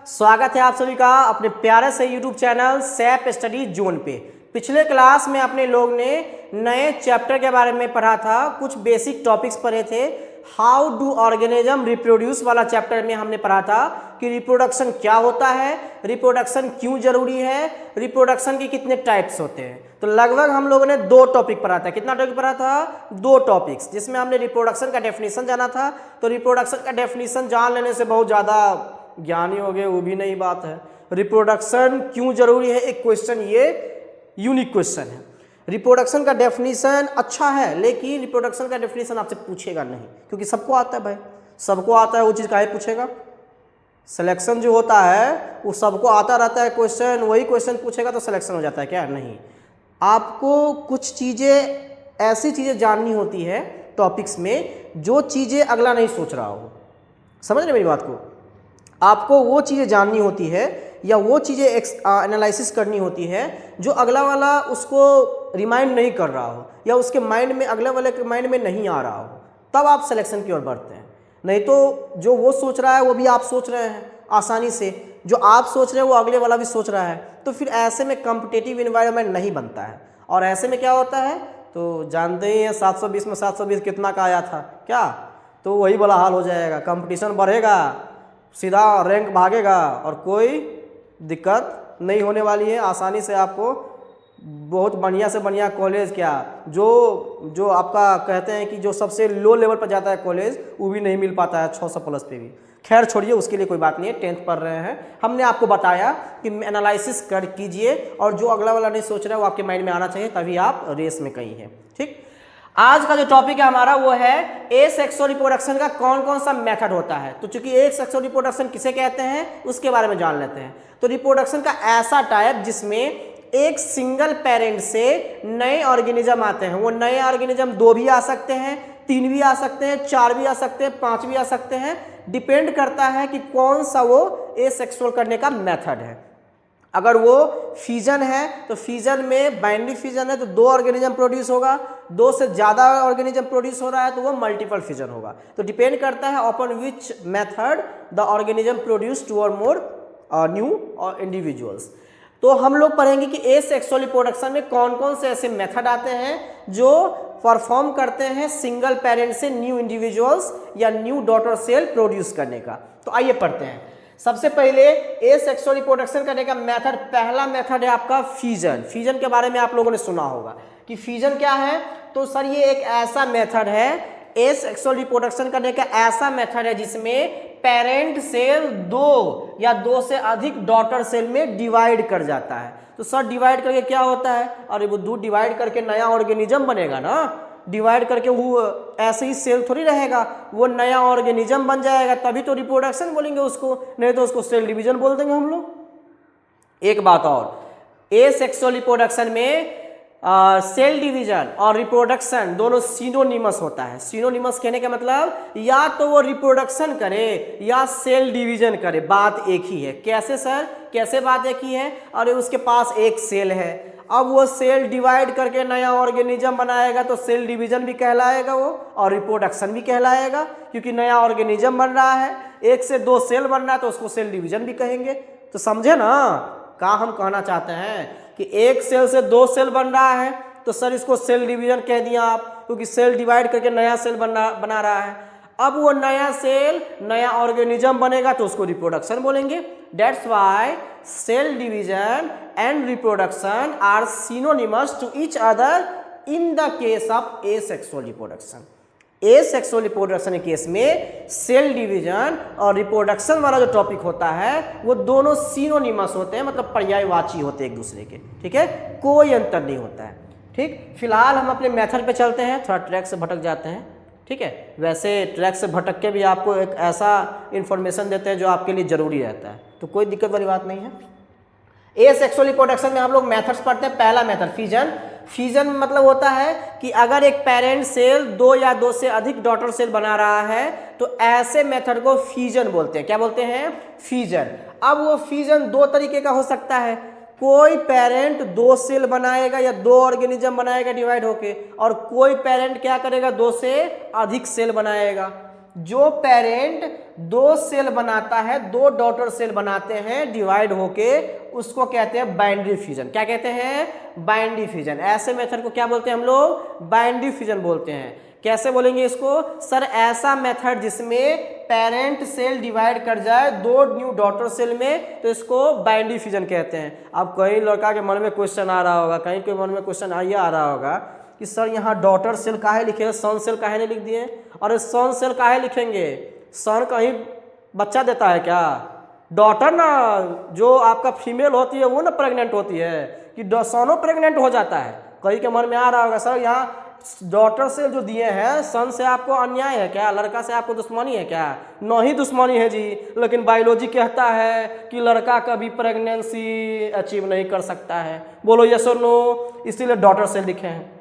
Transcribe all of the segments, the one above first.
स्वागत है आप सभी का अपने प्यारे से YouTube channel SAP study zone पे। पिछले क्लास में अपने लोग ने नए चैप्टर के बारे में पढ़ा था, कुछ बेसिक टॉपिक्स पढ़े थे। हाउ डू ऑर्गेनिज्म रिप्रोड्यूस वाला चैप्टर में हमने पढ़ा था कि रिप्रोडक्शन क्या होता है, रिप्रोडक्शन क्यों जरूरी है, रिप्रोडक्शन के कितने टाइप्स होते हैं। तो लगभग हम लोगों ने 2 टॉपिक पढ़ा था। कितना टॉपिक पढ़ा था? 2 टॉपिक्स, जिसमें हमने रिप्रोडक्शन का डेफिनेशन जाना था। तो रिप्रोडक्शन का डेफिनेशन जान लेने से बहुत ज़्यादा ज्ञानी हो गए, वो भी नहीं बात है। रिप्रोडक्शन क्यों जरूरी है, एक क्वेश्चन, ये यूनिक क्वेश्चन है। रिप्रोडक्शन का डेफिनेशन अच्छा है, लेकिन रिप्रोडक्शन का डेफिनेशन आपसे पूछेगा नहीं, क्योंकि सबको आता है भाई, सबको आता है। वो चीज़ काहे पूछेगा? सिलेक्शन जो होता है वो सबको आता रहता है क्वेश्चन, वही क्वेश्चन पूछेगा तो सिलेक्शन हो जाता है क्या? नहीं। आपको कुछ चीज़ें, ऐसी चीज़ें जाननी होती है टॉपिक्स में जो चीज़ें अगला नहीं सोच रहा हो। समझ रहे मेरी बात को? आपको वो चीज़ें जाननी होती है या वो चीज़ें एनालिसिस करनी होती है जो अगला वाला उसको रिमाइंड नहीं कर रहा हो या उसके माइंड में, अगले वाले के माइंड में नहीं आ रहा हो, तब आप सिलेक्शन की ओर बढ़ते हैं। नहीं तो जो वो सोच रहा है वो भी आप सोच रहे हैं आसानी से, जो आप सोच रहे हैं वो अगले वाला भी सोच रहा है, तो फिर ऐसे में कॉम्पिटिटिव इन्वायरमेंट नहीं बनता है। और ऐसे में क्या होता है तो जानते ही हैं, 720 में 720 कितना का आया था क्या? तो वही वाला हाल हो जाएगा, कंपटीशन बढ़ेगा, सीधा रैंक भागेगा और कोई दिक्कत नहीं होने वाली है। आसानी से आपको बहुत बढ़िया से बढ़िया कॉलेज, क्या जो आपका कहते हैं कि जो सबसे लो लेवल पर जाता है कॉलेज, वो भी नहीं मिल पाता है 600 प्लस पे भी। खैर छोड़िए, उसके लिए कोई बात नहीं है, 10th पढ़ रहे हैं। हमने आपको बताया कि एनालिसिस कर कीजिए और जो अगला वाला नहीं सोच रहा है वो आपके माइंड में आना चाहिए, तभी आप रेस में कहीं हैं। ठीक, आज का जो टॉपिक है हमारा वो है एसेक्सुअल रिप्रोडक्शन का कौन कौन सा मेथड होता है। तो चूंकि एसेक्सुअल रिप्रोडक्शन किसे कहते हैं उसके बारे में जान लेते हैं। तो रिप्रोडक्शन का ऐसा टाइप जिसमें एक सिंगल पेरेंट से नए ऑर्गेनिज्म आते हैं। वो नए ऑर्गेनिज्म 2 भी आ सकते हैं, 3 भी आ सकते हैं, 4 भी आ सकते हैं, 5 भी आ सकते हैं। डिपेंड करता है कि कौन सा वो एसेक्सुअल करने का मेथड है। अगर वो फ्यूजन है तो फ्यूजन में बाइनरी फ्यूजन है तो 2 ऑर्गेनिज्म प्रोड्यूस होगा, 2 से ज़्यादा ऑर्गेनिज्म प्रोड्यूस हो रहा है तो वो मल्टीपल फ्यूजन होगा। तो डिपेंड करता है upon which method the organism produce 2 और मोर न्यू इंडिविजुअल्स। तो हम लोग पढ़ेंगे कि एसेक्सुअल रिप्रोडक्शन में कौन कौन से ऐसे मेथड आते हैं जो परफॉर्म करते हैं सिंगल पेरेंट से न्यू इंडिविजुअल्स या न्यू डॉटर सेल प्रोड्यूस करने का। तो आइए पढ़ते हैं। सबसे पहले एसेक्सुअल रिप्रोडक्शन करने का मेथड, पहला मेथड है आपका फ्यूजन। फ्यूजन के बारे में आप लोगों ने सुना होगा कि फ्यूजन क्या है। तो सर ये एक ऐसा मेथड है, एसेक्सुअल रिप्रोडक्शन करने का ऐसा मेथड है जिसमें पेरेंट सेल 2 या 2 से अधिक डॉटर सेल में डिवाइड कर जाता है। तो सर डिवाइड करके क्या होता है? अरे वो 2 डिवाइड करके नया ऑर्गेनिज्म बनेगा ना। डिवाइड करके वो ऐसे ही सेल थोड़ी रहेगा, वो नया ऑर्गेनिज्म बन जाएगा, तभी तो रिप्रोडक्शन बोलेंगे उसको, नहीं तो उसको सेल डिवीजन बोल देंगे हम लोग। एक बात और, एसेक्सुअल रिप्रोडक्शन में सेल डिवीजन और रिप्रोडक्शन दोनों सिनोनिमस होता है। सिनोनिमस कहने का मतलब या तो वो रिप्रोडक्शन करे या सेल डिवीजन करे, बात एक ही है। कैसे सर, कैसे बात एक ही है? अरे उसके पास एक सेल है, अब वो सेल डिवाइड करके नया ऑर्गेनिज्म बनाएगा तो सेल डिवीजन भी कहलाएगा वो, और रिप्रोडक्शन भी कहलाएगा, क्योंकि नया ऑर्गेनिज्म बन रहा है। 1 से 2 सेल बन रहा है तो उसको सेल डिवीजन भी कहेंगे। तो समझे ना क्या हम कहना चाहते हैं कि 1 सेल से 2 सेल बन रहा है तो सर इसको सेल डिवीजन कह दिया आप, क्योंकि सेल डिवाइड करके नया सेल बना रहा है। अब वो नया सेल नया ऑर्गेनिज्म बनेगा तो उसको रिप्रोडक्शन बोलेंगे। That's why cell division and reproduction are synonymous to each other in the case of asexual reproduction. Asexual reproduction के केस में सेल डिवीजन और रिप्रोडक्शन वाला जो टॉपिक होता है वो दोनों सिनोनिमस होते हैं, मतलब पर्यायवाची होते हैं एक दूसरे के। ठीक है, कोई अंतर नहीं होता है। ठीक, फिलहाल हम अपने मेथड पे चलते हैं, थोड़ा ट्रैक से भटक जाते हैं। ठीक है, वैसे ट्रैक से भटक के भी आपको एक ऐसा इन्फॉर्मेशन देते हैं जो आपके लिए जरूरी रहता है, तो कोई दिक्कत वाली बात नहीं है। एसेक्सुअल रिप्रोडक्शन में हम लोग मेथड्स पढ़ते हैं। पहला मेथड फ्यूजन। फ्यूजन मतलब होता है कि अगर एक पेरेंट सेल 2 या 2 से अधिक डॉटर सेल बना रहा है तो ऐसे मेथड को फ्यूजन बोलते हैं। क्या बोलते हैं? फ्यूजन। अब वो फ्यूजन 2 तरीके का हो सकता है। कोई पेरेंट 2 सेल बनाएगा या 2 ऑर्गेनिज्म बनाएगा डिवाइड होके, और कोई पेरेंट क्या करेगा 2 से अधिक सेल बनाएगा। जो पेरेंट दो सेल बनाता है, दो डॉटर सेल बनाते हैं डिवाइड होके, उसको कहते हैं बाइनरी फ्यूजन। क्या कहते हैं? Binary fusion. ऐसे मेथड को क्या बोलते हैं हम लोग? बाइनरी फ्यूजन बोलते हैं। कैसे बोलेंगे इसको? सर ऐसा मेथड जिसमें पेरेंट सेल डिवाइड कर जाए दो न्यू डॉटर सेल में, तो इसको बाइनरी फ्यूजन कहते हैं। अब कहीं लड़का के मन में क्वेश्चन आ रहा होगा, कहीं के मन में क्वेश्चन आइए आ रहा होगा कि सर यहाँ डॉटर सेल काहे लिखे, सन सेल काहे नहीं लिख दिए? और सन सेल काहे लिखेंगे? सन कहीं बच्चा देता है क्या? डॉटर ना जो आपका फीमेल होती है वो ना प्रेग्नेंट होती है, कि सनो प्रेग्नेंट हो जाता है। कहीं के मन में आ रहा होगा सर यहाँ डॉटर सेल जो दिए हैं, सन से आपको अन्याय है क्या? लड़का से आपको दुश्मनी है क्या? नहीं दुश्मनी है जी, लेकिन बायोलॉजी कहता है कि लड़का कभी प्रेगनेंसी अचीव नहीं कर सकता है। बोलो यस और नो, इसीलिए डॉटर सेल लिखे हैं।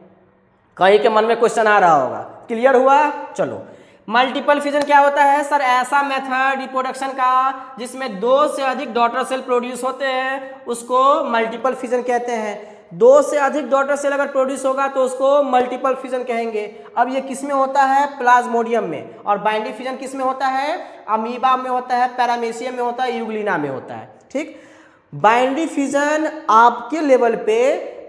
कहीं के मन में क्वेश्चन आ रहा होगा। क्लियर हुआ? चलो, मल्टीपल फ्यूजन क्या होता है? सर ऐसा मेथड रिप्रोडक्शन का जिसमें दो से अधिक डॉटर सेल प्रोड्यूस होते हैं, उसको मल्टीपल फ्यूजन कहते हैं। दो से अधिक डॉटर सेल अगर प्रोड्यूस होगा तो उसको मल्टीपल फ्यूजन कहेंगे। अब ये किस में होता है? प्लाज्मोडियम में। और बाइनरी फ्यूजन किस में होता है? अमीबा में होता है, पैरामीशियम में होता है, यूग्लिना में होता है। ठीक, बाइनरी फ्यूजन आपके लेवल पे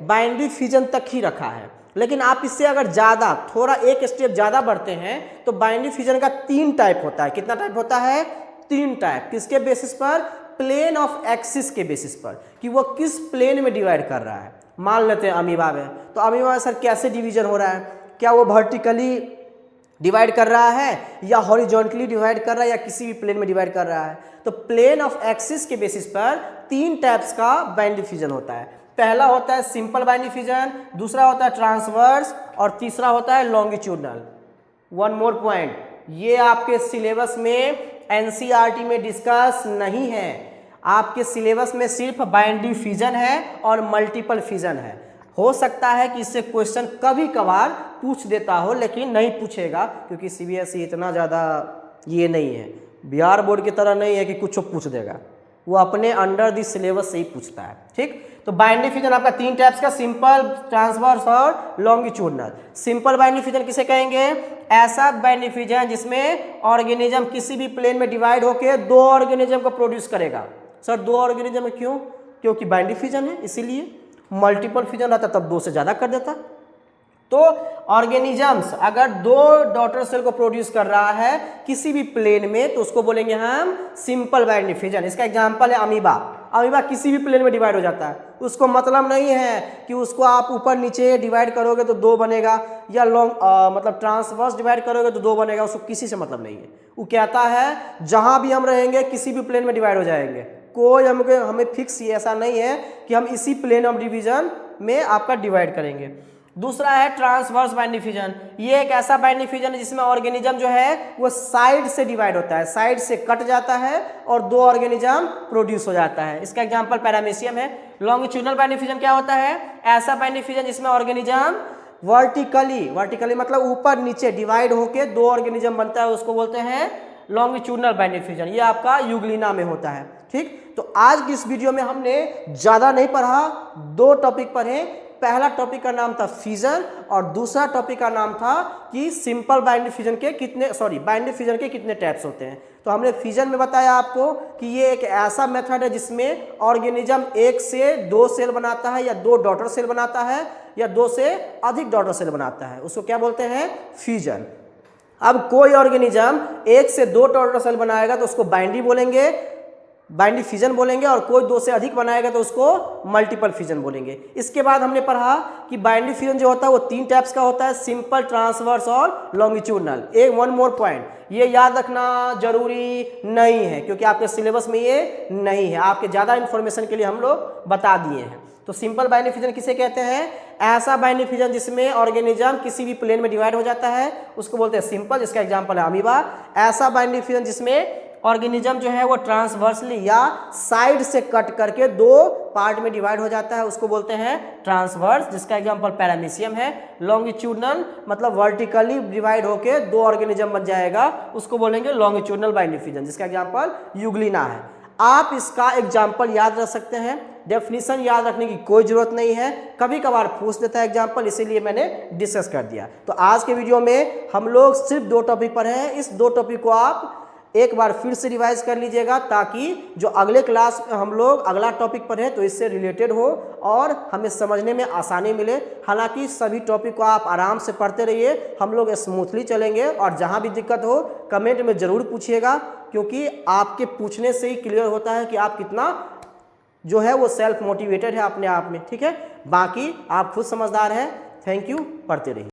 बाइनरी फ्यूजन तक ही रखा है, लेकिन आप इससे अगर ज़्यादा थोड़ा एक स्टेप ज़्यादा बढ़ते हैं तो बाइनरी फ्यूजन का 3 टाइप होता है। कितना टाइप होता है? 3 टाइप। किसके बेसिस पर? प्लेन ऑफ एक्सिस के बेसिस पर, कि वो किस प्लेन में डिवाइड कर रहा है। मान लेते हैं अमीबा में, तो अमीबा में सर कैसे डिवीजन हो रहा है? क्या वो वर्टिकली डिवाइड कर रहा है, या हॉरिजॉन्टली डिवाइड कर रहा है, या किसी भी प्लेन में डिवाइड कर रहा है? तो प्लेन ऑफ एक्सिस के बेसिस पर 3 टाइप्स का बाइनरी फ्यूजन होता है। पहला होता है सिंपल बाइनरी फ्यूजन, दूसरा होता है ट्रांसवर्स, और तीसरा होता है लॉन्गिट्यूडनल। वन मोर पॉइंट, ये आपके सिलेबस में एनसीईआरटी में डिस्कस नहीं है। आपके सिलेबस में सिर्फ बाइनरी फ्यूजन है और मल्टीपल फ्यूजन है। हो सकता है कि इससे क्वेश्चन कभी कभार पूछ देता हो, लेकिन नहीं पूछेगा, क्योंकि सीबीएसई इतना ज़्यादा ये नहीं है, बिहार बोर्ड की तरह नहीं है कि कुछ पूछ देगा। वो अपने अंडर द सिलेबस से ही पूछता है। ठीक, तो बाइनरी फ्यूजन आपका 3 टाइप्स का, सिंपल, ट्रांसवर्स और लॉन्गिट्यूडनल। सिंपल बाइनरी फ्यूजन किसे कहेंगे? ऐसा बाइनरी फ्यूजन जिसमें ऑर्गेनिज्म किसी भी प्लेन में डिवाइड होकर 2 ऑर्गेनिज्म को प्रोड्यूस करेगा। सर 2 ऑर्गेनिज्म क्यों? क्योंकि बाइनरी फ्यूजन है इसीलिए। मल्टीपल फ्यूजन रहता तब 2 से ज़्यादा कर देता। तो ऑर्गेनिजम्स अगर 2 डॉटर सेल को प्रोड्यूस कर रहा है किसी भी प्लेन में, तो उसको बोलेंगे हम सिंपल बाइनरी फ्यूजन। इसका एग्जांपल है अमीबा। अमीबा किसी भी प्लेन में डिवाइड हो जाता है, उसको मतलब नहीं है कि उसको आप ऊपर नीचे डिवाइड करोगे तो 2 बनेगा, या मतलब ट्रांसवर्स डिवाइड करोगे तो 2 बनेगा, उसको किसी से मतलब नहीं है। वो कहता है जहां भी हम रहेंगे किसी भी प्लेन में डिवाइड हो जाएंगे, कोई हमें फिक्स ही ऐसा नहीं है कि हम इसी प्लेन ऑफ डिवीजन में आपका डिवाइड करेंगे। दूसरा है ट्रांसवर्स बाइनरी फ्यूजन। ये एक ऐसा बाइनरी फ्यूजन है जिसमें ऑर्गेनिज्म जो है वो साइड से डिवाइड होता है, साइड से कट जाता है और 2 ऑर्गेनिज्म प्रोड्यूस हो जाता है। इसका एग्जांपल पैरामीशियम है। लॉन्गिट्यूडनल बाइनरी फ्यूजन क्या होता है? ऐसा बाइनरी फ्यूजन जिसमें ऑर्गेनिज्म वर्टिकली मतलब ऊपर नीचे डिवाइड होके 2 ऑर्गेनिज्म बनता है, उसको बोलते हैं लॉन्गिट्यूडनल बाइनरी फ्यूजन। ये आपका यूग्लिना में होता है। ठीक, तो आज की इस वीडियो में हमने ज़्यादा नहीं पढ़ा, 2 टॉपिक पढ़े। पहला टॉपिक का नाम था फ्यूजन और दूसरा टॉपिक का नाम था कि सिंपल बाइनरी फ्यूजन के बाइनरी फ्यूजन के कितने टाइप्स होते हैं। तो हमने फ्यूजन में बताया आपको कि ये एक ऐसा मेथड है जिसमें ऑर्गेनिज्म 1 से 2 सेल बनाता है, या 2 डॉटर सेल बनाता है, या 2 से अधिक डॉटर सेल बनाता है, उसको क्या बोलते हैं? फ्यूजन। अब कोई ऑर्गेनिज्म 1 से 2 डॉटर सेल बनाएगा तो उसको बाइनरी बोलेंगे, बाइनरी फ्यूजन बोलेंगे, और कोई 2 से अधिक बनाएगा तो उसको मल्टीपल फ्यूजन बोलेंगे। इसके बाद हमने पढ़ा कि बाइनरी फ्यूजन जो होता है वो 3 टाइप्स का होता है, सिंपल, ट्रांसवर्स और लॉन्गिट्यूडनल। वन मोर पॉइंट, ये याद रखना जरूरी नहीं है क्योंकि आपके सिलेबस में ये नहीं है, आपके ज़्यादा इन्फॉर्मेशन के लिए हम लोग बता दिए हैं। तो सिंपल बाइनरी फ्यूजन किसे कहते हैं? ऐसा बाइनरी फ्यूजन जिसमें ऑर्गेनिज्म किसी भी प्लेन में डिवाइड हो जाता है, उसको बोलते हैं सिंपल, जिसका एग्जांपल है अमीबा। ऐसा बाइनरी फ्यूजन जिसमें ऑर्गेनिज्म जो है वो ट्रांसवर्सली या साइड से कट करके 2 पार्ट में डिवाइड हो जाता है, उसको बोलते हैं ट्रांसवर्स, जिसका एग्जांपल पैरामीशियम है। लॉन्गिट्यूडनल मतलब वर्टिकली डिवाइड होके 2 ऑर्गेनिज्म बन जाएगा, उसको बोलेंगे लॉन्गिट्यूडनल बाइनरी फ्यूजन, जिसका एग्जांपल यूग्लिना है। आप इसका एग्जाम्पल याद रख सकते हैं, डेफिनेशन याद रखने की कोई जरूरत नहीं है, कभी कभार पूछ देता है एग्जाम्पल, इसीलिए मैंने डिस्कस कर दिया। तो आज के वीडियो में हम लोग सिर्फ 2 टॉपिक पर हैं। इस 2 टॉपिक को आप एक बार फिर से रिवाइज कर लीजिएगा ताकि जो अगले क्लास में हम लोग अगला टॉपिक पढ़ें तो इससे रिलेटेड हो और हमें समझने में आसानी मिले। हालांकि सभी टॉपिक को आप आराम से पढ़ते रहिए, हम लोग स्मूथली चलेंगे और जहां भी दिक्कत हो कमेंट में ज़रूर पूछिएगा, क्योंकि आपके पूछने से ही क्लियर होता है कि आप कितना जो है वो सेल्फ मोटिवेटेड है अपने आप में। ठीक है, बाकी आप खुद समझदार हैं। थैंक यू, पढ़ते रहिए।